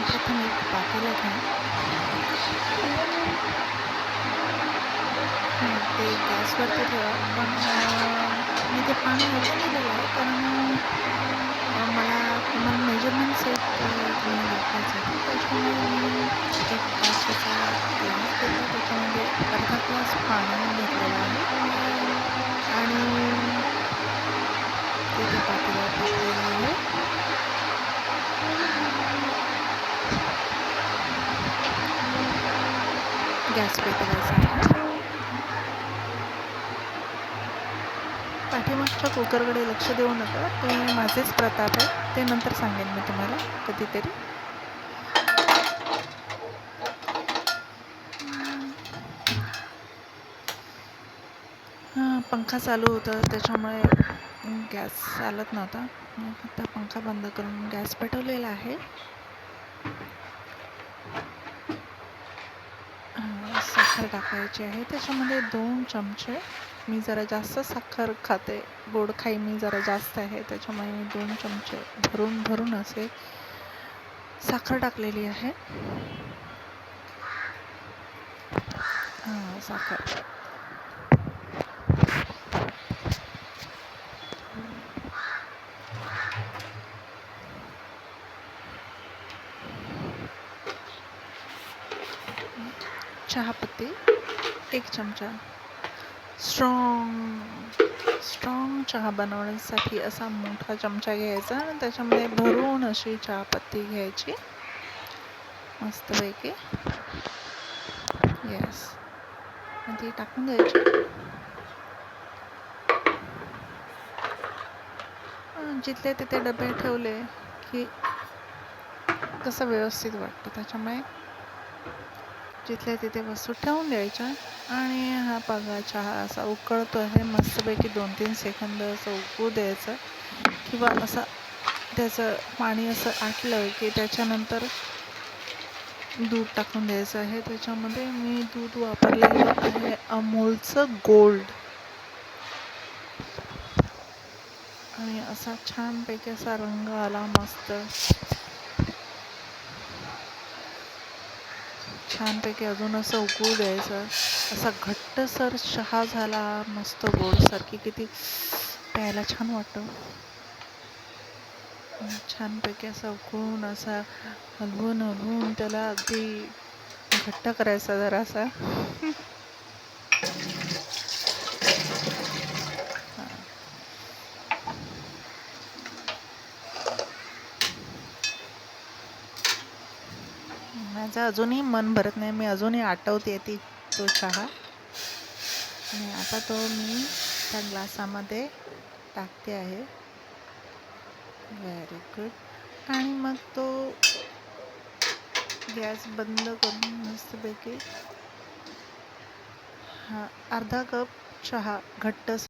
प्रथम एक पातेलं घ्या. ते गॅसवरती ठेवा. पण मी ते पाणी ओतून दिलेलं आहे कारण मला तुम्हाला मेजरमेंट सेट तुम्हाला दाखवायचं आहे. त्याच्यामुळे मी एक काचेचा ग्लास घेतला, त्याच्यामध्ये अर्धा ग्लास पाणी घेतलेलं आहे आणि ते त्या पातेल्यावर टाकलेलं आहे. गॅस पेटवायचा आहे. पाठीमागच्या कुकरकडे लक्ष देऊ नका, ते माझेच प्रताप आहे. ते नंतर सांगेन मी तुम्हाला कधीतरी. पंखा चालू होता त्याच्यामुळे गॅस चालत नव्हता. आता पंखा बंद करून गॅस पेटवलेला आहे. साखर टाकायची आहे. त्याच्यामध्ये 2 चमचे. मी जरा जास्त साखर खाते, गोड खाई मी जरा जास्त आहे, त्याच्यामुळे मी 2 चमचे भरून असे साखर टाकलेली आहे. साखर चहापत्ती 1 चमचा. स्ट्रॉंग चहा बनवण्यासाठी असा मोठा चमचा घ्यायचा आणि त्याच्यामध्ये भरून अशी चहापत्ती घ्यायची मस्तपैकी. येस, ती टाकून द्यायची. जिथले तिथे डबे ठेवले की कसं व्यवस्थित वाटतं, त्याच्यामुळे जिथल्या तिथे वस्तू ठेवून द्यायच्या. आणि हा बघा चहा असा उकळतो आहे मस्तपैकी. 2-3 सेकंद असं उकळू द्यायचं किंवा असं त्याचं पाणी असं आटलं की त्याच्यानंतर दूध टाकून द्यायचं आहे. त्याच्यामध्ये मी दूध वापरलेलं आहे अमूलचं गोल्ड. आणि असा छानपैकी असा रंग आला मस्त. छानपैकी अजून असं उकळू द्यायचं. असा घट्टसर चहा झाला मस्त गोडसारखी, किती प्यायला छान वाटतं. छानपैकी असा उकळून असा हलवून त्याला अगदी घट्ट करायचा जरासा. माझं अजूनही मन भरत नाही, मी अजूनही आठवते तो चहा. आणि आता तो मी त्या ग्लासामध्ये टाकते आहे. Very good. आणि मग तो गॅस बंद करून मस्तपैकी अर्धा कप चहा घट्ट